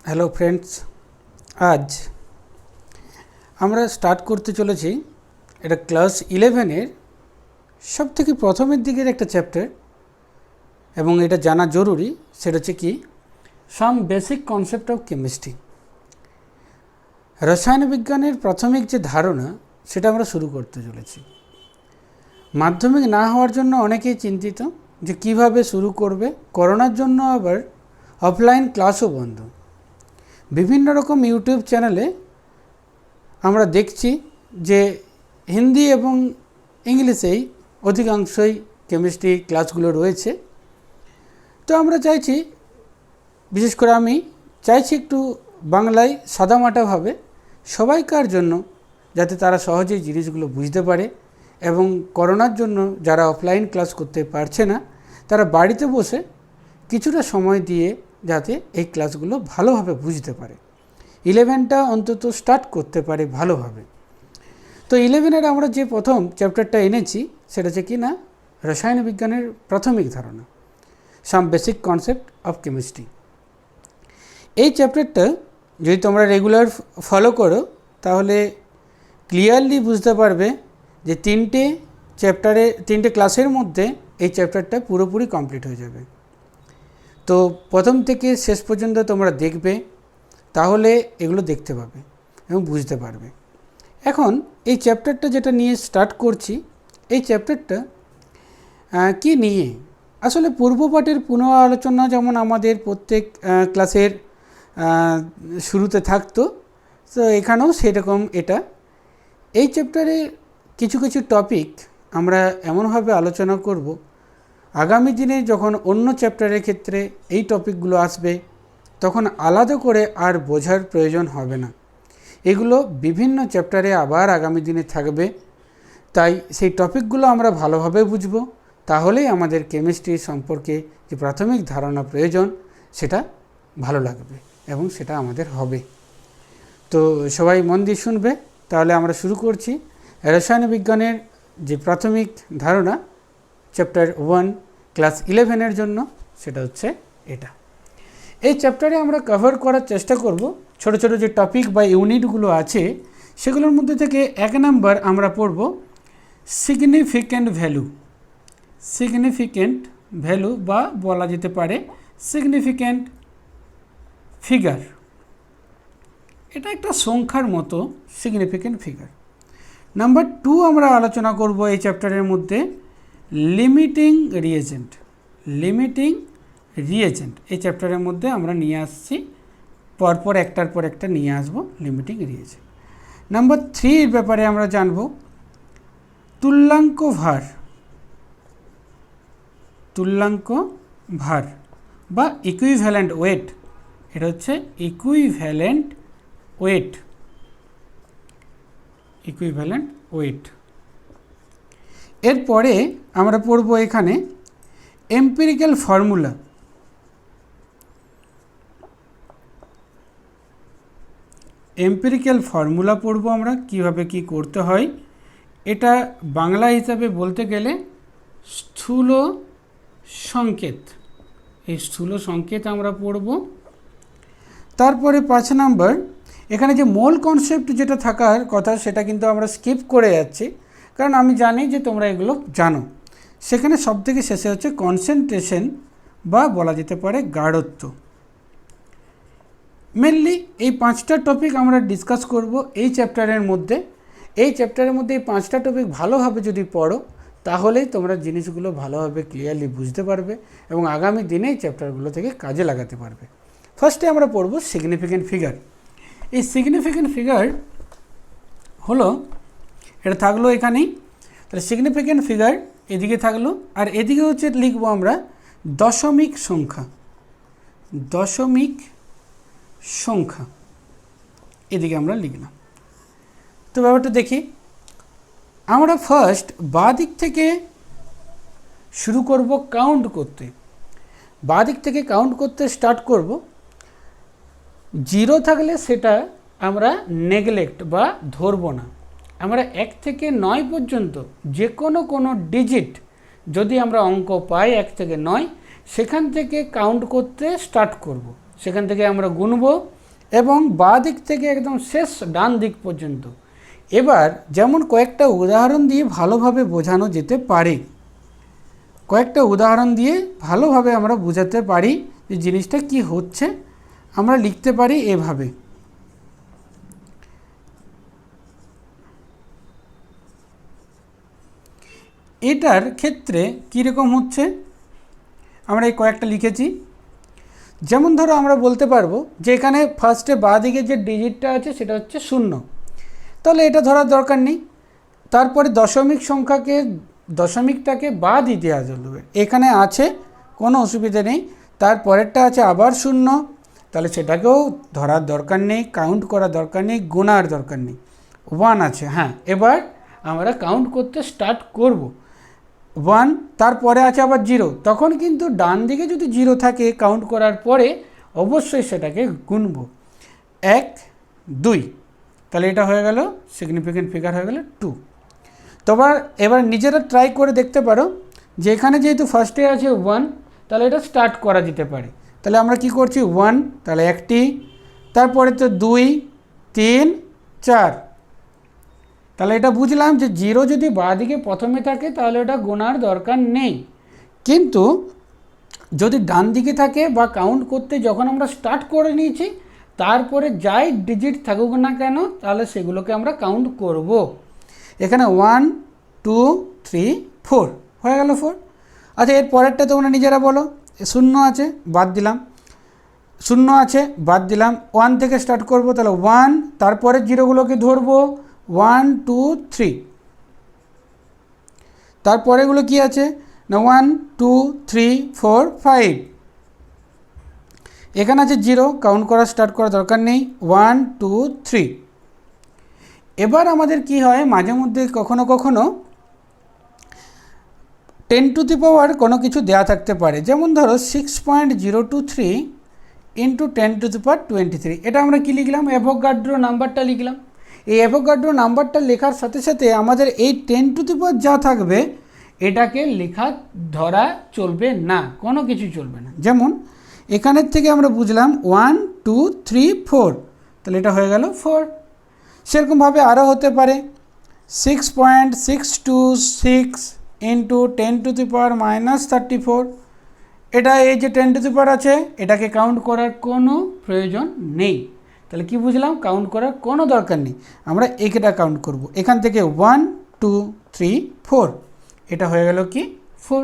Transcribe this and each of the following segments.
Hello friends, আজ আমরা start করতে চলেছি এটা ক্লাস 11-এর সবথেকে প্রথমের দিকের একটা চ্যাপ্টার, এবং এটা জানা জরুরি। সেটা হচ্ছে কি, some basic concept of chemistry. রসায়ন বিজ্ঞানের প্রাথমিক যে ধারণা সেটা আমরা শুরু করতে চলেছি। মাধ্যমিক না হওয়ার জন্য অনেকেই চিন্তিত যে কিভাবে শুরু করবে। করোনার জন্য আবার অফলাইন ক্লাসও বন্ধ। বিভিন্ন রকম ইউটিউব চ্যানেলে আমরা দেখছি যে হিন্দি এবং ইংলিশেই অধিকাংশই কেমিস্ট্রি ক্লাসগুলো রয়েছে। তো আমরা চাইছি, বিশেষ করে আমি চাইছি একটু বাংলায় সাদামাটাভাবে সবাইকার জন্য, যাতে তারা সহজেই জিনিসগুলো বুঝতে পারে এবং করোনার জন্য যারা অফলাইন ক্লাস করতে পারছে না তারা বাড়িতে বসে কিছুটা সময় দিয়ে যাতে এই ক্লাসগুলো ভালোভাবে বুঝতে পারে, 11টা অন্তত স্টার্ট করতে পারে ভালোভাবে। তো 11-এর আমরা যে প্রথম চ্যাপ্টারটা এনেছি সেটা হচ্ছে কি না, রসায়ন বিজ্ঞানের প্রাথমিক ধারণা, some basic concept of chemistry. এই চ্যাপ্টারটা যদি তোমরা রেগুলার ফলো করো তাহলে ক্লিয়ারলি বুঝতে পারবে যে তিনটে ক্লাসের মধ্যে এই চ্যাপ্টারটা পুরোপুরি কমপ্লিট হয়ে যাবে। তো প্রথম থেকে শেষ পর্যন্ত তোমরা দেখবে, তাহলে এগুলো দেখতে পাবে এবং বুঝতে পারবে। এখন এই চ্যাপ্টারটা যেটা নিয়ে স্টার্ট করছি, এই চ্যাপ্টারটা কি নিয়ে, আসলে পূর্বপাঠের পুনঃ আলোচনা যেমন আমাদের প্রত্যেক ক্লাসের শুরুতে থাকতো, তো এখানেও সেরকম। এই চ্যাপ্টারে কিছু কিছু টপিক আমরা এমনভাবে আলোচনা করব, আগামী দিনে যখন অন্য চ্যাপ্টারের ক্ষেত্রে এই টপিকগুলো আসবে তখন আলাদা করে আর বোঝার প্রয়োজন হবে না। এগুলো বিভিন্ন চ্যাপ্টারে আবার আগামী দিনে থাকবে, তাই সেই টপিকগুলো আমরা ভালোভাবে বুঝব, তাহলেই আমাদের কেমিস্ট্রি সম্পর্কে যে প্রাথমিক ধারণা প্রয়োজন সেটা ভালো লাগবে এবং সেটা আমাদের হবে। তো সবাই মন দিয়ে শুনবে। তাহলে আমরা শুরু করছি রসায়ন বিজ্ঞানের যে প্রাথমিক ধারণা, চ্যাপ্টার 1 ক্লাস 11-এর জন্য, সেটা হচ্ছে এটা। এই চ্যাপ্টারে আমরা কভার করার চেষ্টা করব ছোট ছোট যে টপিক বা ইউনিটগুলো আছে সেগুলোর মধ্যে থেকে 1 নাম্বার আমরা পড়ব সিগনিফিক্যান্ট ভ্যালু বা বলা যেতে পারে সিগনিফিক্যান্ট ফিগার। এটা একটা সংখ্যার মতো, সিগনিফিক্যান্ট ফিগার। নাম্বার 2 আমরা আলোচনা করব এই চ্যাপ্টারের মধ্যে লিমিটিং রিয়েজেন্ট। এই চ্যাপ্টারের মধ্যে আমরা নিয়ে আসছি, পরপর একটার পর একটা নিয়ে আসব লিমিটিং রিয়েজেন্ট। নাম্বার 3 এর ব্যাপারে আমরা জানব তুল্যাঙ্ক ভার বা ইকুইভ্যালেন্ট ওয়েট। এটা হচ্ছে ইকুইভ্যালেন্ট ওয়েট। এরপরে আমরা পড়ব এখানে এম্পিরিক্যাল ফর্মুলা পড়ব আমরা, কিভাবে কি করতে হয়। এটা বাংলা হিসাবে বলতে গেলে স্থূল সংকেত। এই স্থূল সংকেত আমরা পড়ব। তারপরে 5 নাম্বার, এখানে যে মোল কনসেপ্ট যেটা থাকার কথা সেটা কিন্তু আমরা স্কিপ করে যাচ্ছি, কারণ আমি জানি যে তোমরা এগুলো জানো। সেখানে সবথেকে শেষে হচ্ছে কনসেন্ট্রেশন বা বলা যেতে পারে গাঢ়ত্ব। মেনলি এই 5টা টপিক আমরা ডিসকাস করব এই চ্যাপ্টারের মধ্যে। এই 5টা টপিক ভালোভাবে যদি পড়ো তাহলেই তোমরা জিনিসগুলো ভালোভাবে ক্লিয়ারলি বুঝতে পারবে এবং আগামী দিনে এই চ্যাপ্টারগুলো থেকে কাজে লাগাতে পারবে। ফার্স্টে আমরা পড়ব সিগনিফিক্যান্ট ফিগার। এই সিগনিফিক্যান্ট ফিগার হলো, এটা থাকলো এখানেই। তাহলে সিগনিফিক্যান্ট ফিগার এদিকে থাকলো, আর এদিকে হচ্ছে লিখবো আমরা দশমিক সংখ্যা। এদিকে আমরা লিখলাম। তো ব্যাপারটা দেখি, আমরা ফার্স্ট বাঁ দিক থেকে শুরু করব কাউন্ট করতে। বাঁ দিক থেকে কাউন্ট করতে স্টার্ট করব। 0 থাকলে সেটা আমরা নেগলেক্ট বা ধরব না। আমরা 1 থেকে 9 পর্যন্ত যে কোনো ডিজিট যদি আমরা অঙ্ক পাই 1 থেকে 9, সেখান থেকে কাউন্ট করতে স্টার্ট করব। সেখান থেকে আমরা গুনব এবং বাঁ দিক থেকে একদম শেষ ডান দিক পর্যন্ত। এবার যেমন কয়েকটা উদাহরণ দিয়ে ভালোভাবে বোঝানো যেতে পারে, কয়েকটা উদাহরণ দিয়ে ভালোভাবে আমরা বোঝাতে পারি যে জিনিসটা কি হচ্ছে। আমরা লিখতে পারি এভাবে, এটার ক্ষেত্রে কীরকম হচ্ছে আমরা এই কয়েকটা লিখেছি। যেমন ধরো আমরা বলতে পারবো যে এখানে ফার্স্টে বাঁ দিকে যে ডিজিটটা আছে সেটা হচ্ছে 0, তাহলে এটা ধরার দরকার নেই। তারপরে দশমিকটাকে বাদ দিয়ে দেওয়া যাবে, এখানে আছে কোনো অসুবিধা নেই। তারপরেরটা আছে আবার 0, তাহলে সেটাকেও ধরার দরকার নেই, কাউন্ট করার দরকার নেই, গোনার দরকার নেই। 1 আছে, হ্যাঁ এবার আমরা কাউন্ট করতে স্টার্ট করব। 1, তারপরে আছে আবার 0, তখন কিন্তু ডান দিকে যদি 0 থাকে কাউন্ট করার পরে অবশ্যই সেটাকে গুনব। 1, 2, তাহলে এটা হয়ে গেল সিগনিফিক্যান্ট ফিগার হয়ে গেল 2। তো এবার নিজেরা ট্রাই করে দেখতে পারো যে এখানে যেহেতু ফার্স্টে আছে 1, তাহলে এটা স্টার্ট করা যেতে পারে। তাহলে আমরা কি করছি 1, তাহলে একটি, তারপরে তো 2, 3, 4, তাহলে এটা বুঝলাম যে 0 যদি বাঁ দিকে প্রথমে থাকে তাহলে এটা গোনার দরকার নেই। কিন্তু যদি ডান দিকে থাকে বা কাউন্ট করতে যখন আমরা স্টার্ট করে নিয়েছি তারপরে যাই ডিজিট থাকুক না কেন তাহলে সেগুলোকে আমরা কাউন্ট করব। এখানে 1, 2, 3, 4 হয়ে গেল 4। আচ্ছা এর পরেরটা তোমরা নিজেরা বলো। 0 আছে, বাদ দিলাম। 0 আছে, বাদ দিলাম। 1 থেকে স্টার্ট করব, তাহলে 1, তারপরে জিরোগুলোকে ধরবো 1, 2, 3, তারপরেগুলো কি আছে না 1, 2, 3, 4, 5, এখানে আছে 0, কাউন্ট করা স্টার্ট করার দরকার নেই। 1, 2, 3। এবার আমাদের কি হয়, মাঝে মধ্যে কখনো কখনো 10 টু দি পাওয়ার কোনো কিছু দেয়া থাকতে পারে। যেমন ধরো 6.023 ইন্টু 10 টু দি পাওয়ার 23, এটা আমরা কি লিখলাম, অ্যাভোগাড্রো নাম্বারটা লিখলাম। এই অ্যাভোগাড্রো নাম্বারটা লেখার সাথে সাথে আমাদের এই 10 টু দি পাওয়ার যা থাকবে এটাকে লেখা ধরা চলবে না, কোনো কিছু চলবে না। যেমন এখানের থেকে আমরা বুঝলাম 1, 2, 3, 4, তাহলে এটা হয়ে গেল 4। সেরকমভাবে আরও হতে পারে 6.626 ইন্টু 10 টু দি পাওয়ার -34, এটা এই যে 10 টু দি পাওয়ার আছে এটাকে কাউন্ট করার কোনো প্রয়োজন নেই। তাহলে কি বুঝলাম, কাউন্ট করার কোনো দরকার নেই, আমরা এটা কাউন্ট করব। এখান থেকে 1, 2, 3, 4, এটা হয়ে গেল কি 4।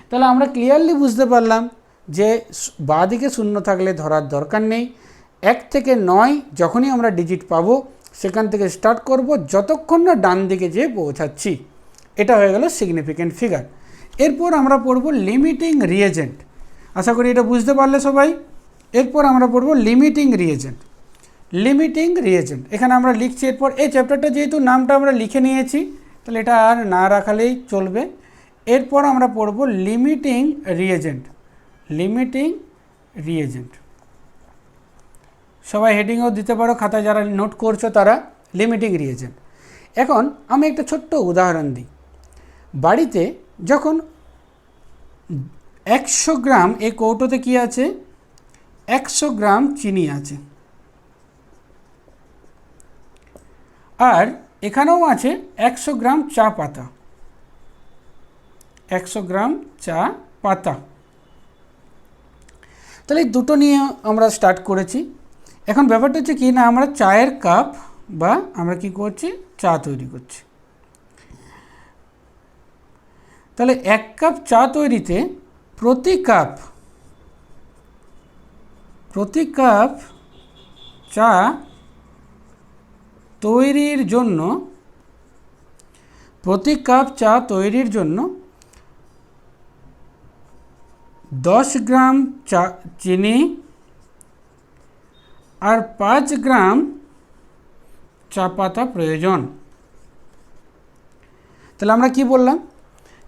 তাহলে আমরা ক্লিয়ারলি বুঝতে পারলাম যে বাঁ দিকে 0 থাকলে ধরার দরকার নেই। 1 থেকে 9 যখনই আমরা ডিজিট পাবো সেখান থেকে স্টার্ট করব যতক্ষণ না ডান দিকে যেয়ে পৌঁছাচ্ছি। এটা হয়ে গেল সিগনিফিক্যান্ট ফিগার। এরপর আমরা পড়ব লিমিটিং রিএজেন্ট। আশা করি এটা বুঝতে পারলে সবাই। এরপর আমরা পড়ব লিমিটিং রিএজেন্ট। লিমিটিং রিএজেন্ট এখানে আমরা লিখছি। এরপর এই চ্যাপ্টারটা যেহেতু নামটা আমরা লিখে নিয়েছি তাহলে এটা আর না রাখালেই চলবে। এরপর আমরা পড়ব লিমিটিং রিএজেন্ট। লিমিটিং রিএজেন্ট সবাই হেডিংও দিতে পারো খাতায়, যারা নোট করছো তারা। Limiting reagent. এখন আমি একটা ছোট্ট উদাহরণ দিই। বাড়িতে যখন 100 গ্রাম, এই কৌটোতে কি আছে 100 গ্রাম চিনি আছে, আর এখানেও আছে 100 গ্রাম চা পাতা। 100 গ্রাম চা পাতা, তাহলে এই দুটো নিয়ে আমরা স্টার্ট করেছি। এখন ব্যাপারটা হচ্ছে কি না, আমরা চায়ের কাপ বা আমরা কি করছি চা তৈরি করছি। তাহলে 1 কাপ চা তৈরিতে প্রতি কাপ চা তৈরির জন্য 10 গ্রাম চিনি আর 5 গ্রাম চা পাতা প্রয়োজন। তাহলে আমরা কি বললাম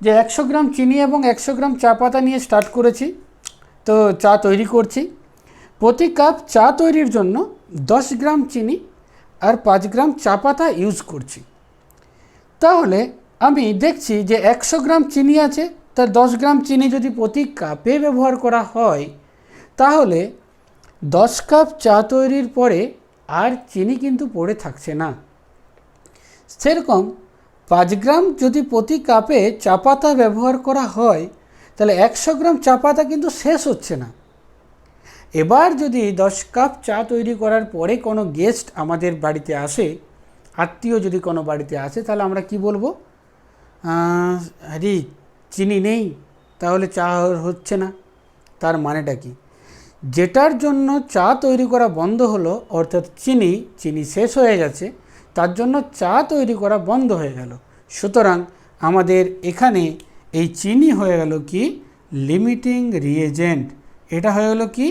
যে 100 গ্রাম চিনি এবং 100 গ্রাম চা পাতা নিয়ে স্টার্ট করেছি, তো চা তৈরি করছি। প্রতি কাপ চা তৈরির জন্য 10 গ্রাম চিনি আর 5 গ্রাম চা পাতা ইউজ করছি। তাহলে আমি দেখছি যে 100 গ্রাম চিনি আছে, তার 10 গ্রাম চিনি যদি প্রতি কাপে ব্যবহার করা হয় তাহলে 10 কাপ চা তৈরির পরে আর চিনি কিন্তু পড়ে থাকছে না। সেরকম 5 গ্রাম যদি প্রতি কাপে চা পাতা ব্যবহার করা হয় তাহলে 100 গ্রাম চা পাতা কিন্তু শেষ হচ্ছে না। এবার যদি 10 কাপ চা তৈরি করার পরে কোনো গেস্ট আমাদের বাড়িতে আসে, আত্মীয় যদি কোনো বাড়িতে আসে, তাহলে আমরা কি বলবো? আরে চিনি নেই, তাহলে চা হচ্ছে না। তার মানেটা কি? যেটার জন্য চা তৈরি করা বন্ধ হলো, অর্থাৎ চিনি শেষ হয়ে গেছে, তার জন্য চা তৈরি করা বন্ধ হয়ে গেল। সুতরাং আমাদের এখানে এই চিনি হয়ে গেল কি? Limiting reagent. এটা হয়ে গেল কি?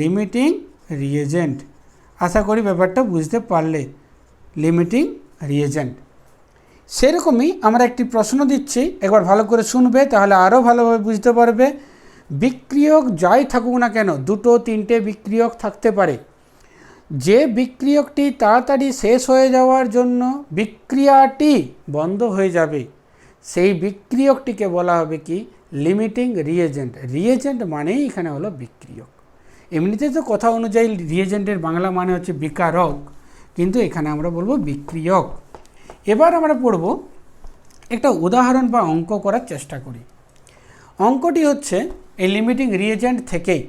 Limiting reagent. আশা করি ব্যাপারটা বুঝতে পারলে। Limiting reagent. সেরকমই আমরা একটি প্রশ্ন দিচ্ছি, একবার ভালো করে শুনবে, তাহলে আরও ভালোভাবে বুঝতে পারবে। বিক্রিয়ক যাই থাকুক না কেন, 2-3টে বিক্রিয়ক থাকতে পারে। যে বিক্রিয়কটি তাড়াতাড়ি শেষ হয়ে যাওয়ার জন্য বিক্রিয়াটি বন্ধ হয়ে যাবে, সেই বিক্রিয়কটিকে বলা হবে কি? Limiting reagent. রিয়েজেন্ট মানেই এখানে হলো বিক্রিয়ক। এমনিতে তো কথা অনুযায়ী রিয়েজেন্টের বাংলা মানে হচ্ছে বিকারক, কিন্তু এখানে আমরা বলবো বিক্রিয়ক। এবার আমরা পড়ব, একটা উদাহরণ বা অঙ্ক করার চেষ্টা করি। অঙ্কটি হচ্ছে এই লিমিটিং রিয়েজেন্ট থেকেই।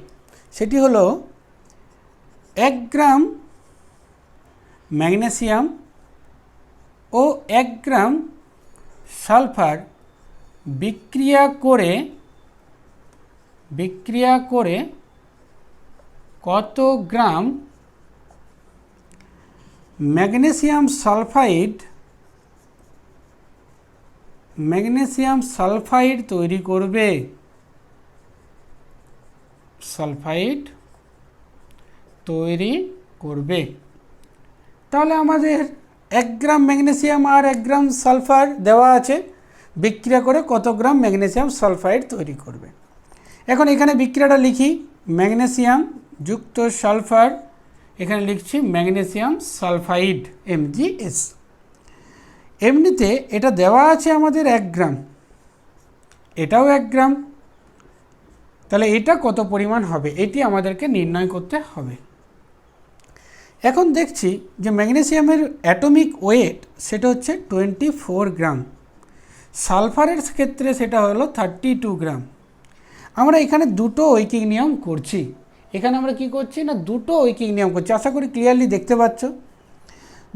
সেটি হলো 1 গ্রাম ম্যাগনেসিয়াম ও 1 গ্রাম সালফার বিক্রিয়া করে কত গ্রাম ম্যাগনেসিয়াম সালফাইড তৈরি করবে? তাহলে আমাদের 1 গ্রাম ম্যাগনেসিয়াম আর 1 গ্রাম সালফার দেওয়া আছে, বিক্রিয়া করে কত গ্রাম ম্যাগনেসিয়াম সালফাইড তৈরি করবে। এখন এখানে বিক্রিয়াটা লিখি, ম্যাগনেসিয়াম যুক্ত সালফার, এখানে লিখছি ম্যাগনেসিয়াম সালফাইড MgS। এমনিতে এটা দেওয়া আছে আমাদের 1 গ্রাম, এটাও 1 গ্রাম, তাহলে এটা কত পরিমাণ হবে এটি আমাদেরকে নির্ণয় করতে হবে। এখন দেখছি যে ম্যাগনেসিয়ামের অ্যাটমিক ওয়েট সেটা হচ্ছে 24 গ্রাম, সালফারের ক্ষেত্রে সেটা হলো 32 গ্রাম। আমরা এখানে দুটো ঐকিক নিয়ম করছি। এখানে আমরা কি করছি না, দুটো ঐকিক নিয়ম করছি। আশা করি ক্লিয়ারলি দেখতে পাচ্ছ।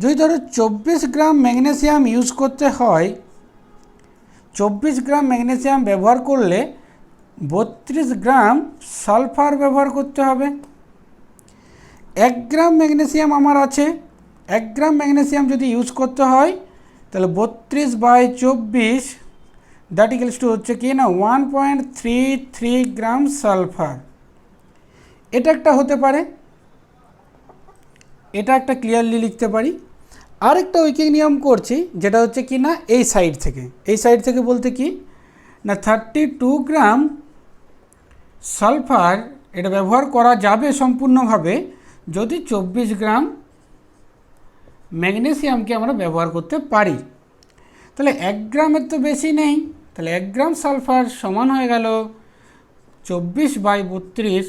যদি ধরো 24 গ্রাম ম্যাগনেসিয়াম ইউজ করতে হয়, 24 গ্রাম ম্যাগনেসিয়াম ব্যবহার করলে 32 গ্রাম সালফার ব্যবহার করতে হবে। 1 গ্রাম ম্যাগনেসিয়াম আমার আছে, 1 গ্রাম ম্যাগনেসিয়াম যদি ইউজ করতে হয় তাহলে 32/24 দ্যাট ইকুয়ালস টু হচ্ছে কি না 1.33 গ্রাম সালফার। এটা একটা হতে পারে, এটা একটা ক্লিয়ারলি লিখতে পারি। আরেকটা ঐকিক নিয়ম করছি, যেটা হচ্ছে কি না এই সাইড থেকে বলতে কি না 32 গ্রাম সালফার এটা ব্যবহার করা যাবে সম্পূর্ণভাবে যদি 24 গ্রাম ম্যাগনেসিয়ামকে আমরা ব্যবহার করতে পারি। তাহলে 1 গ্রামের তো বেশি নেই, তাহলে 1 গ্রাম সালফার সমান হয়ে গেল 24/32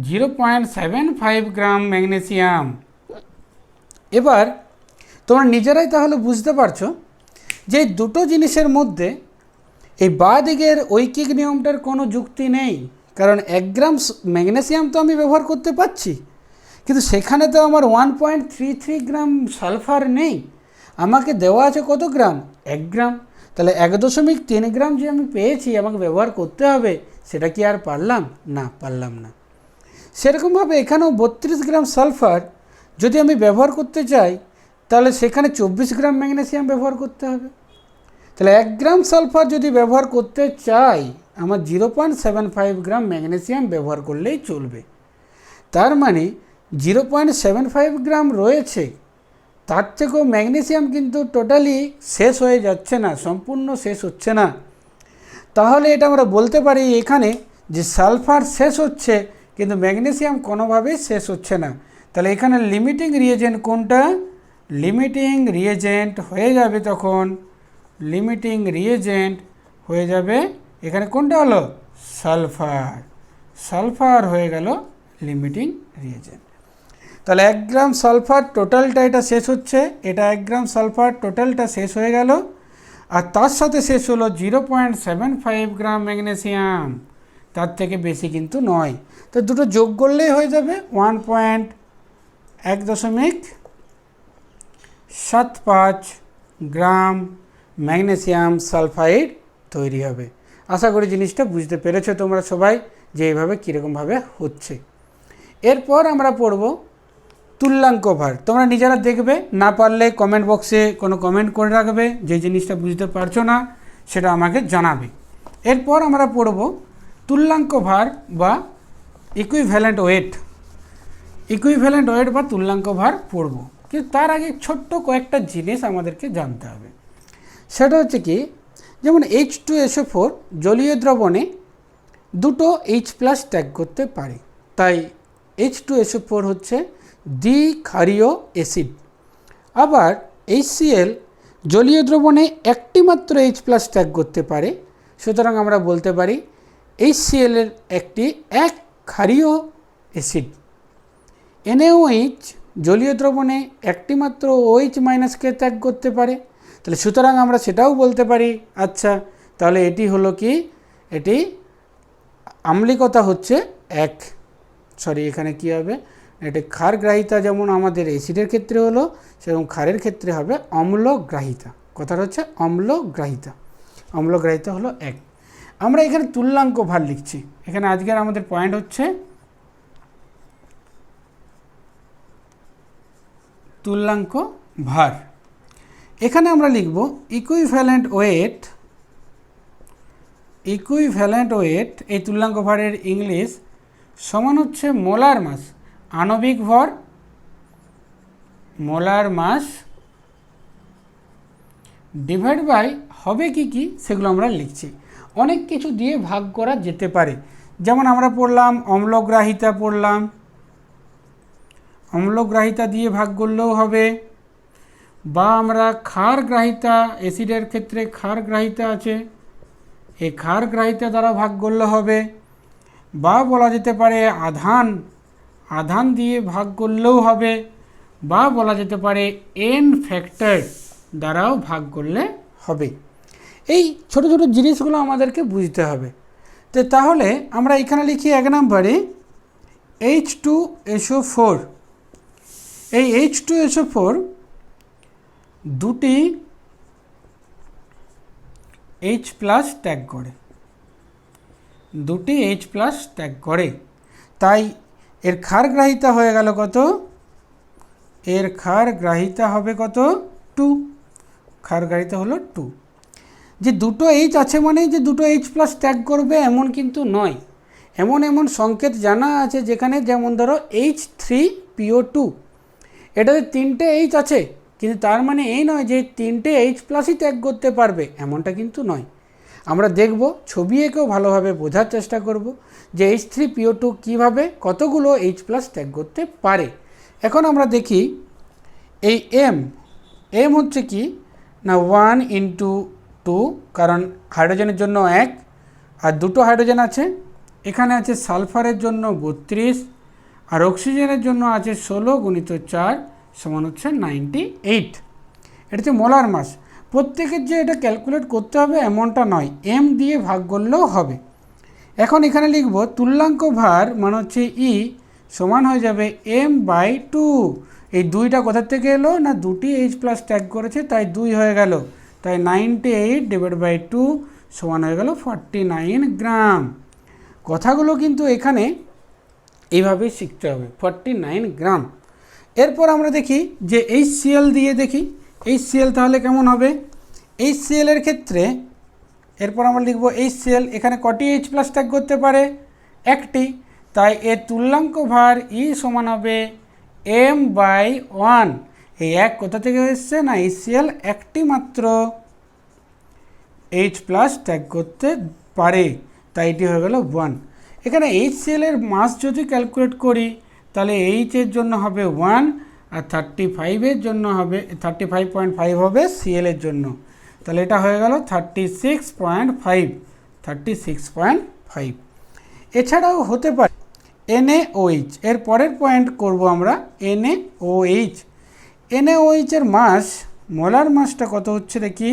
0.75 গ্রাম ম্যাগনেসিয়াম। এবার তোমরা নিজেরাই তাহলে বুঝতে পারছো যে দুটো জিনিসের মধ্যে এই বাঁ দিকের ঐকিক নিয়মটার কোনো যুক্তি নেই, কারণ 1 গ্রাম ম্যাগনেসিয়াম তো আমি ব্যবহার করতে পারছি, কিন্তু সেখানে তো আমার 1.33 গ্রাম সালফার নেই। আমাকে দেওয়া আছে কত গ্রাম? 1 গ্রাম। তাহলে 1.3 গ্রাম যে আমি পেয়েছি আমাকে ব্যবহার করতে হবে, সেটা কি আর পারলাম না? পারলাম না। সেরকমভাবে এখানেও 32 গ্রাম সালফার যদি আমি ব্যবহার করতে চাই তাহলে সেখানে 24 গ্রাম ম্যাগনেসিয়াম ব্যবহার করতে হবে। তাহলে 1 গ্রাম সালফার যদি ব্যবহার করতে চাই আমার 0.75 গ্রাম ম্যাগনেসিয়াম ব্যবহার করলেই চলবে। তার মানে 0.75 গ্রাম রয়েছে, তার থেকেও ম্যাগনেসিয়াম কিন্তু টোটালি শেষ হয়ে যাচ্ছে না, সম্পূর্ণ শেষ হচ্ছে না। তাহলে এটা আমরা বলতে পারি এখানে যে সালফার শেষ হচ্ছে কিন্তু ম্যাগনেসিয়াম কোনোভাবেই শেষ হচ্ছে না। তাহলে এখানে লিমিটিং রিয়েজেন্ট কোনটা? লিমিটিং রিয়েজেন্ট হয়ে যাবে তখন, লিমিটিং রিয়েজেন্ট হয়ে যাবে এখানে কোনটা হলো? সালফার। সালফার হয়ে গেল লিমিটিং রিয়েজেন্ট। তাহলে 1 গ্রাম সালফার টোটালটা এটা শেষ হচ্ছে, এটা 1 গ্রাম সালফার টোটালটা শেষ হয়ে গেল, আর তার সাথে শেষ হলো 0.75 গ্রাম ম্যাগনেসিয়াম, তার থেকে বেশি কিন্তু নয়। তো দুটো যোগ করলেই হয়ে যাবে 1.75 গ্রাম ম্যাগনেসিয়াম সালফাইড তৈরি হবে। আশা করি জিনিসটা বুঝতে পেরেছো তোমরা সবাই যে এইভাবে কীরকমভাবে হচ্ছে। এরপর আমরা পড়ব তুল্যাঙ্ক ভার। তোমরা নিজেরা দেখবে, না পারলে কমেন্ট বক্সে কোনো কমেন্ট করে রাখবে, যে জিনিসটা বুঝতে পারছো না সেটা আমাকে জানাবে। এরপর আমরা পড়ব তুল্যাঙ্ক ভার বা ইকুইভ্যালেন্ট ওয়েট। ইকুইভ্যালেন্ট ওয়েট বা তুল্যাঙ্ক ভার পড়ব, কিন্তু তার আগে ছোট্ট কয়েকটা জিনিস আমাদেরকে জানতে হবে। সেটা হচ্ছে কি, যেমন H2SO4 জলীয় দ্রবণে দুটো H+ ত্যাগ করতে পারে, তাই H2SO4 হচ্ছে দ্বিক্ষারীয় অ্যাসিড। আবার HCl জলীয় দ্রবণে একটি মাত্র H+ ত্যাগ করতে পারে, সুতরাং আমরা বলতে পারি HCl এর একটি একক্ষারীয় অ্যাসিড। NaOH জলীয় দ্রবণে একটি মাত্র OH- কে ত্যাগ করতে পারে, তাহলে সুতরাং আমরা সেটাও বলতে পারি। আচ্ছা, তাহলে এটি হলো কি, এটি আম্লিকতা হচ্ছে এখানে কি হবে, এটি ক্ষারগ্রাহিতা, যেমন আমাদের অ্যাসিডের ক্ষেত্রে হলো সেরকম ক্ষারের ক্ষেত্রে হবে অম্লগ্রাহিতা। কথাটা হচ্ছে অম্লগ্রাহিতা, অম্লগ্রাহিতা হলো 1। আমরা এখানে তুল্যাঙ্ক ভার লিখছি। এখানে আজকের আমাদের পয়েন্ট হচ্ছে তুল্যাঙ্ক ভার। এখানে আমরা লিখব ইকুইভ্যালেন্ট ওয়েট। ইকুইভ্যালেন্ট ওয়েট এই তুল্যাঙ্ক ভারের ইংলিশ সমান হচ্ছে মোলার মাস, আণবিক ভর, মোলার মাস ডিভাইড বাই হবে কি সেগুলো আমরা লিখছি। অনেক কিছু দিয়ে ভাগ করা যেতে পারে, যেমন আমরা পড়লাম অম্লগ্রাহিতা, পড়লাম অম্লগ্রাহিতা দিয়ে ভাগ করলেও হবে, বা আমরা ক্ষারগ্রাহিতা, অ্যাসিডের ক্ষেত্রে ক্ষারগ্রাহিতা আছে, এই ক্ষারগ্রাহিতা দ্বারা ভাগ করলে হবে, বা বলা যেতে পারে আধান দিয়ে ভাগ করলেও হবে, বা বলা যেতে পারে n ফ্যাক্টর দ্বারাও ভাগ করলে হবে। এই ছোট ছোট জিনিসগুলো আমাদেরকে বুঝতে হবে। তাহলে আমরা এখানে লিখি 1 নম্বরে H2SO4। এই H2SO4 দুটি H+ ত্যাগ করে, দুটি H+ ত্যাগ করে, তাই এর ক্ষারগ্রাহিতা হয়ে গেল কত, এর ক্ষারগ্রাহিতা হবে কত, 2। ক্ষারগ্রাহিতা হলো 2। যে দুটো H আছে মানেই যে দুটো H+ ত্যাগ করবে এমন কিন্তু নয়। এমন সংকেত জানা আছে যেখানে, যেমন ধরো H3PO2, এটাতে 3টে H আছে, কিন্তু তার মানে এই নয় যে 3টে H+ ত্যাগ করতে পারবে, এমনটা কিন্তু নয়। আমরা দেখব, ছবি এঁকেও ভালোভাবে বোঝার চেষ্টা করব যে H3PO2 কীভাবে কতগুলো H+ ত্যাগ করতে পারে। এখন আমরা দেখি এই M হচ্ছে কি না 1 × 2, কারণ হাইড্রোজেনের জন্য 1 আর দুটো হাইড্রোজেন আছে। এখানে আছে সালফারের জন্য 32 আর অক্সিজেনের জন্য আছে 16 × 4 সমান হচ্ছে 98। এটা হচ্ছে মোলার মাস। প্রত্যেকের যে এটা ক্যালকুলেট করতে হবে এমনটা নয়, M দিয়ে ভাগ করলেও হবে। এখন এখানে লিখব তুল্যাঙ্ক ভার মানে হচ্ছে E সমান হয়ে যাবে M/2। এই 2টা কোথা থেকে এলো না, দুটি H+ ত্যাগ করেছে তাই 2 হয়ে গেল, তাই 98/2 সমান হয়ে গেল 49 গ্রাম। কথাগুলো কিন্তু এখানে এইভাবেই শিখতে হবে, 49 গ্রাম। এরপর আমরা দেখি যে HCl দিয়ে দেখি, HCl তাহলে কেমন হবে। HCl এর ক্ষেত্রে এরপর আমরা লিখব HCl, এখানে কটি H+ ত্যাগ করতে পারে, একটি, তাই এর তুল্যাঙ্ক ভার E সমান হবে M/1। এই 1 কোথা থেকে এসছে না, HCl একটি মাত্র H+ ত্যাগ করতে পারে, তাই এটি হয়ে গেল 1। এখানে HCl এর মাস যদি ক্যালকুলেট করি তাহলে H এর জন্য হবে 1 আর 35 এর জন্য হবে 35.5 হবে Cl এর জন্য, তাহলে এটা হয়ে গেল 36.5। এছাড়াও হতে পারে NaOH। এর পরের পয়েন্ট করব আমরা NaOH। NaOH এর মাস, মোলার মাসটা কত হচ্ছে দেখি।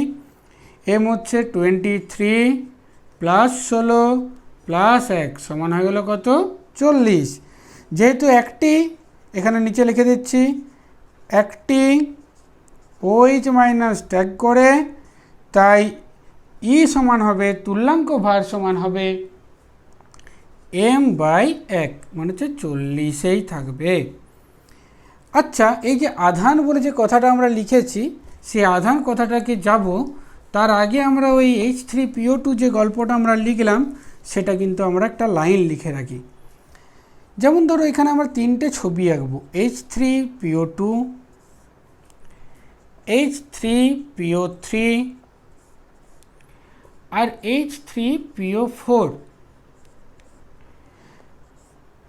M হচ্ছে 23 প্লাস 16 প্লাস 1 সমান হয়ে গেল কত, 40। যেহেতু একটি, এখানে নিচে লিখে দিচ্ছি, একটি OH মাইনাস ত্যাগ করে, তাই ই সমান হবে, তুল্যাঙ্ক ভার সমান হবে M/1, মানে হচ্ছে 40-এই থাকবে। আচ্ছা, এই যে আধান বলে যে কথাটা আমরা লিখেছি, সেই আধান কথাটাকে যাব, তার আগে আমরা ওই H3PO2 যে গল্পটা আমরা লিখলাম, সেটা কিন্তু আমরা একটা লাইন লিখে রাখি। যেমন ধরো এখানে আমরা তিনটে ছবি আঁকবো, H3PO2, H3PO3 আর H3PO4।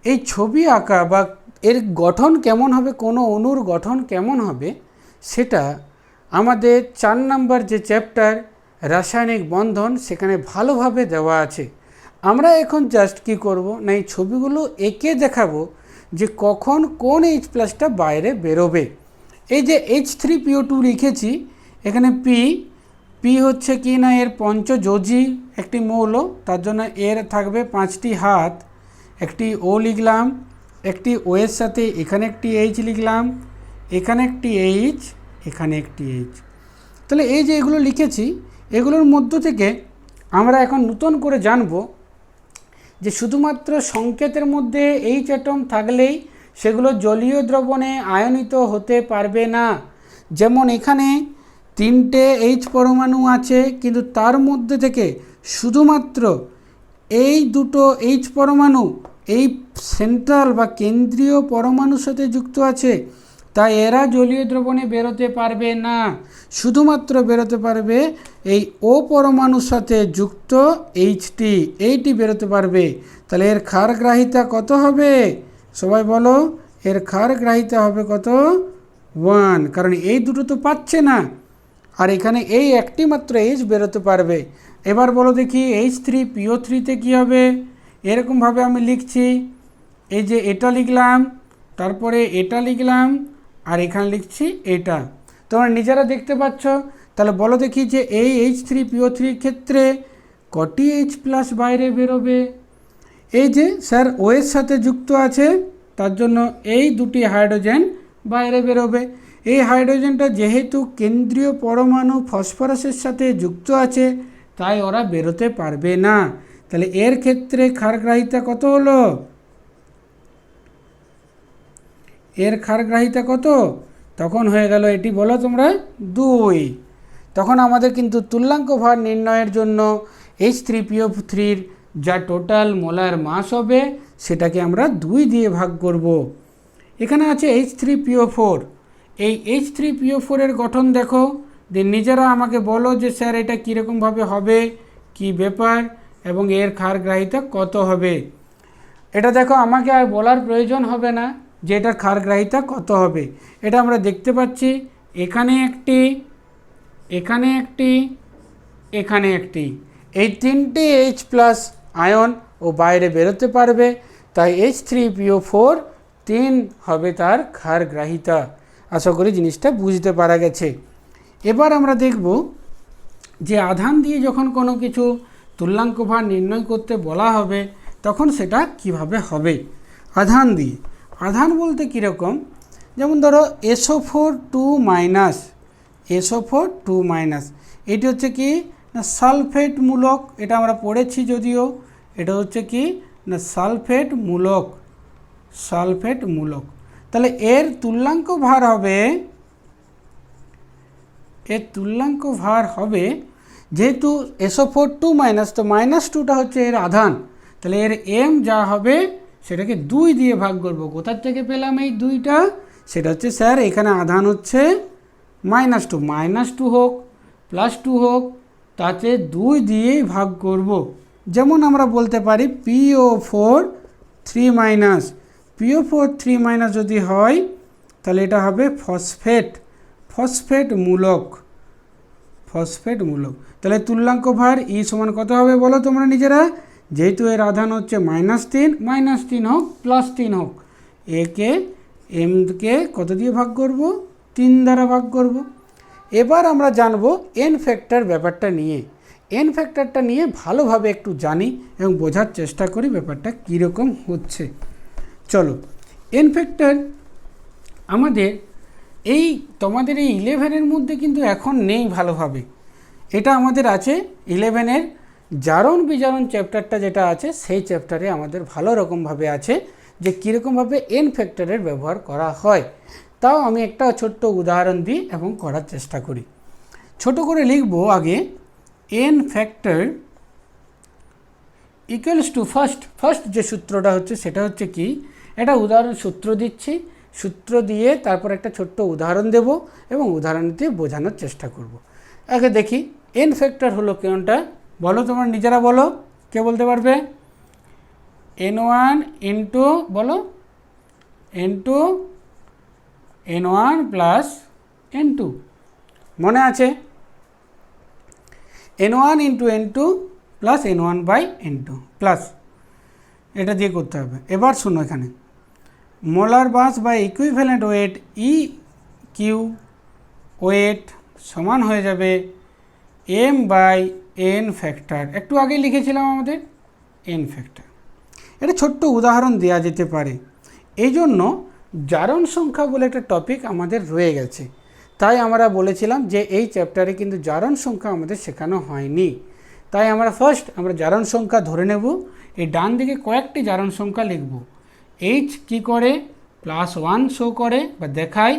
এই ছবি আঁকা বা এর গঠন কেমন হবে, কোনো অণুর গঠন কেমন হবে, সেটা আমাদের 4 নাম্বার যে চ্যাপ্টার রাসায়নিক বন্ধন, সেখানে ভালোভাবে দেওয়া আছে। আমরা এখন জাস্ট কি করব না, এই ছবিগুলো এঁকে দেখাবো যে কখন কোন H+টা বাইরে বেরোবে। এই যে H3PO2 লিখেছি, এখানে পি হচ্ছে কি না এর পঞ্চযোজী একটি মৌল, তার জন্য এর থাকবে 5টি হাত। একটি ও লিখলাম, একটি ও এর সাথে এখানে একটি H লিখলাম, এখানে একটি H, এখানে একটি H। তাহলে এই যে এগুলো লিখেছি, এগুলোর মধ্য থেকে আমরা এখন নতুন করে জানব যে শুধুমাত্র সংকেতের মধ্যে H অ্যাটম থাকলেই সেগুলো জলীয় দ্রবণে আয়নিত হতে পারবে না। যেমন এখানে 3টে H পরমাণু আছে, কিন্তু তার মধ্যে থেকে শুধুমাত্র এই দুটো H পরমাণু এই সেন্ট্রাল বা কেন্দ্রীয় পরমাণুর সাথে যুক্ত আছে, তাই এরা জলীয় দ্রবণে বেরোতে পারবে না। শুধুমাত্র বেরোতে পারবে এই ও পরমাণুর সাথে যুক্ত এইচটি, এইটি বেরোতে পারবে। তাহলে এর ক্ষারগ্রাহিতা কত হবে, সবাই বলো, এর ক্ষারগ্রাহিতা হবে কত, 1, কারণ এই দুটো তো পাচ্ছে না, আর এখানে এই একটি মাত্র H বেরোতে পারবে। এবার বলো দেখি H3PO3-তে কী হবে। এরকমভাবে আমি লিখছি, এই যে এটা লিখলাম, তারপরে এটা লিখলাম, আর এখানে লিখছি এটা, তোমরা নিজেরা দেখতে পাচ্ছ। তাহলে বলো দেখি যে এই H3PO3 ক্ষেত্রে কটি H+ বাইরে বেরোবে। এই যে স্যার ও এর সাথে যুক্ত আছে, তার জন্য এই দুটি হাইড্রোজেন বাইরে বেরোবে। এই হাইড্রোজেনটা যেহেতু কেন্দ্রীয় পরমাণু ফসফরাসের সাথে যুক্ত আছে, তাই ওরা বেরোতে পারবে না। তাহলে এর ক্ষেত্রে ক্ষারগ্রাহিতা কত হলো, এর ক্ষারগ্রাহিতা কত, তখন হয়ে গেল, এটি বলো তোমরা, 2। তখন আমাদের কিন্তু তুল্যাঙ্ক ভার নির্ণয়ের জন্য H3PO3-র যা টোটাল মোলার মাস হবে, সেটাকে আমরা 2 দিয়ে ভাগ করব। এখানে আছে H3PO4। এই H3PO4-এর গঠন দেখো, দিয়ে নিজেরা আমাকে বলো যে স্যার এটা কীরকমভাবে হবে, কি ব্যাপার, এবং এর ক্ষারগ্রাহিতা কত হবে। এটা দেখো, আমাকে আর বলার প্রয়োজন হবে না যে এটার ক্ষারগ্রাহিতা কত হবে। এটা আমরা দেখতে পাচ্ছি, এখানে একটি, এখানে একটি, এখানে একটি, এই 3টে H+ আয়ন ও বাইরে বেরোতে পারবে, তাই H3PO4 3 হবে তার ক্ষারগ্রাহিতা। আশা করি জিনিসটা বুঝতে পারা গেছে। এবার আমরা দেখব যে আধান দিয়ে যখন কোনো কিছু তুল্যাঙ্ক ভার নির্ণয় করতে বলা হবে, তখন সেটা কিভাবে হবে। আধান দিয়ে, আধান বলতে কীরকম, যেমন ধরো SO4 2-, SO4 2-, এটি হচ্ছে কি না সালফেট মূলক, এটা আমরা পড়েছি যদিও, এটা হচ্ছে কি না সালফেট মূলক, সালফেট মূলক। তাহলে এর তুল্যাঙ্ক ভার হবে, এর তুল্যাঙ্ক ভার হবে, যেহেতু SO4 2-, তো -2টা হচ্ছে এর আধান, তাহলে এর M যা হবে সেটাকে 2 দিয়ে ভাগ করব। কোথার থেকে পেলাম এই 2টা, সেটা হচ্ছে স্যার এখানে আধান হচ্ছে -2, -2 হোক +2 হোক, তাতে 2 দিয়েই ভাগ করব। যেমন আমরা বলতে পারি PO4 3-, PO4 3- যদি হয়, তাহলে এটা হবে ফসফেট, ফসফেট মূলক, ফসফেট মূলক। তাহলে তুল্যাঙ্ক ভার ই সমান কত হবে বলো তোমরা নিজেরা, যেহেতু এর আধান হচ্ছে -3 হোক +3 হোক, একে এমকে কত দিয়ে ভাগ করব, 3 দ্বারা ভাগ করব। এবার আমরা জানব এন ফ্যাক্টর ব্যাপারটা নিয়ে। এন ফ্যাক্টরটা নিয়ে ভালোভাবে একটু জানি এবং বোঝার চেষ্টা করি ব্যাপারটা কীরকম হচ্ছে। চলো, এন ফ্যাক্টর আমাদের তোমাদের এই 11-এর মধ্যে কিন্তু এখন নেই ভালোভাবে। এটা আমাদের আছে 11-এর জারণ বিজারণ চ্যাপ্টারটা যেটা আছে সেই চ্যাপ্টারে আমাদের ভালো রকমভাবে আছে যে কীরকমভাবে এন ফ্যাক্টরের ব্যবহার করা হয়। তাও আমি একটা ছোট্ট উদাহরণ দিই এবং করার চেষ্টা করি। ছোট করে লিখব আগে, N factor equals to first যে সূত্রটা হচ্ছে সেটা হচ্ছে কি, একটা উদাহরণ সূত্র দিচ্ছি, সূত্র দিয়ে তারপর একটা ছোট্ট উদাহরণ দেব এবং উদাহরণ দিয়ে বোঝানোর চেষ্টা করব। আগে দেখি এন ফ্যাক্টর হলো কোনটা, বলো তোমরা নিজেরা বলো, কে বলতে পারবে? n1 ইন্টু বলো n2 n1 প্লাস n2, মনে আছে? n1 into n2 plus n1 by n2 plus, এটা দিয়ে করতে হবে। এবার শোনো, এখানে মোলার মাস বা equivalent weight E Q weight সমান হয়ে যাবে m বাই n ফ্যাক্টর। একটু আগে লিখেছিলাম আমাদের n ফ্যাক্টর। এটা ছোট্ট উদাহরণ দেওয়া যেতে পারে। এই জন্য জারণ সংখ্যা বলে একটা টপিক আমাদের রয়ে গেছে, তাই আমরা বলেছিলাম যে এই চ্যাপ্টারে কিন্তু জারণ সংখ্যা আমাদের শেখানো হয়নি। তাই আমরা আমরা জারণ সংখ্যা ধরে নেব। এই ডান দিকে কয়েকটি জারণ সংখ্যা লিখব। এইচ কি করে, +1 শো করে বা দেখায়,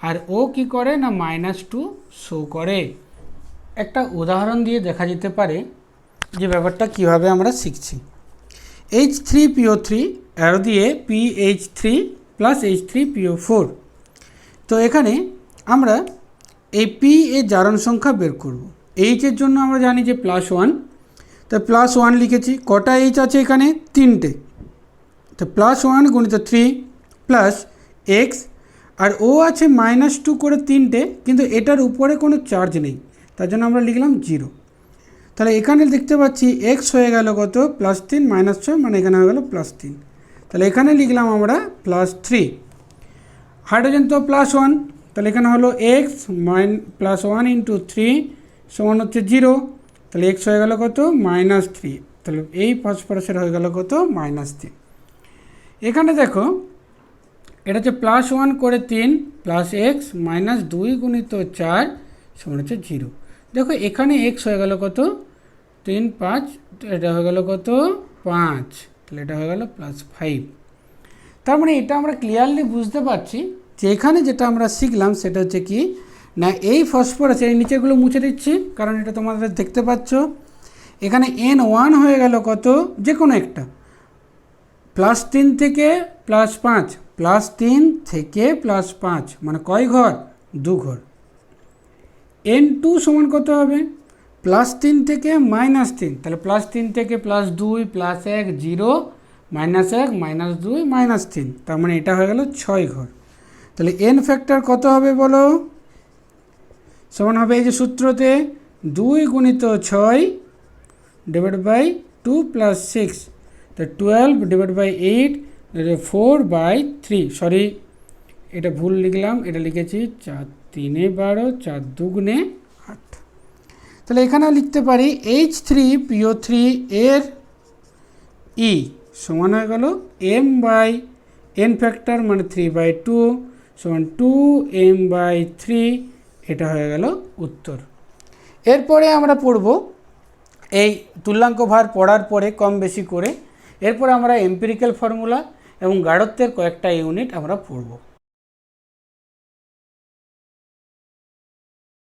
আর ও কি করে না -2 শো করে। একটা উদাহরণ দিয়ে দেখা যেতে পারে যে ব্যাপারটা কিভাবে আমরা শিখছি। H3PO3 অ্যারো দিয়ে PH3 প্লাস H3PO4। তো এখানে আমরা এই P এর জারণ সংখ্যা বের করব। H এর জন্য আমরা জানি যে +1, তো +1 লিখেছি। কটা H আছে এখানে? 3টে। তো +1 গুণিত 3 প্লাস X, আর ও আছে -2 করে 3টে, কিন্তু এটার উপরে কোনো চার্জ নেই, তার জন্য আমরা লিখলাম 0। তাহলে এখানে দেখতে পাচ্ছি x হয়ে গেল কত, +3 -6, মানে এখানে হয়ে গেল +3। তাহলে এখানে লিখলাম আমরা +3। হাইড্রোজেন তো +1, তাহলে এখানে হলো x +1 ইন্টু 3 সমান হচ্ছে 0। তাহলে x হয়ে গেল কত, -3। তাহলে এই ফসফরাসের হয়ে গেল কত, -3। এখানে দেখো এটা হচ্ছে +1 করে 3 প্লাস x -2 গুণিত 4 সমান হচ্ছে 0। দেখো এখানে x হয়ে গেল কত, 3 5, এটা হয়ে গেল কত, 5। তাহলে এটা হয়ে গেল +5। তার মানে এটা আমরা ক্লিয়ারলি বুঝতে পারছি যে এখানে যেটা আমরা শিখলাম সেটা হচ্ছে কি না, এই ফসফরাস এই নিচেগুলো মুছে দিচ্ছি কারণ এটা তোমাদের দেখতে পাচ্ছ। এখানে N1 হয়ে গেল কত, যে কোনো একটা, +3 থেকে +5, +3 থেকে +5 মানে কয় ঘর, 2 ঘর। N2 সমান কত হবে, +3 থেকে -3, তাহলে +3 থেকে +2 +1 0 -1 -2 -3, তার মানে এটা হয়ে গেল 6 ঘর। তাহলে n ফ্যাক্টর কত হবে বলো, সমান হবে এই যে সূত্রতে 2 গুণিত 6 ডিভাইড বাই 2 + 6, তো 12 ডিভাইড বাই 8 4/3। সরি, এটা ভুল লিখলাম, এটা লিখেছি 4 3 12 4 2 8। তাহলে এখানেও লিখতে পারি H3PO3 এর E সমান হয়ে গেল m/n ফ্যাক্টর মানে 3/2 সমান 2m/3। এটা হয়ে গেল উত্তর। এরপরে আমরা পড়ব এই তুল্যাঙ্ক ভার পড়ার পরে কম বেশি করে, এরপরে আমরা এম্পিরিক্যাল ফর্মুলা এবং গাঢ়ত্বের কয়েকটা ইউনিট আমরা পড়ব।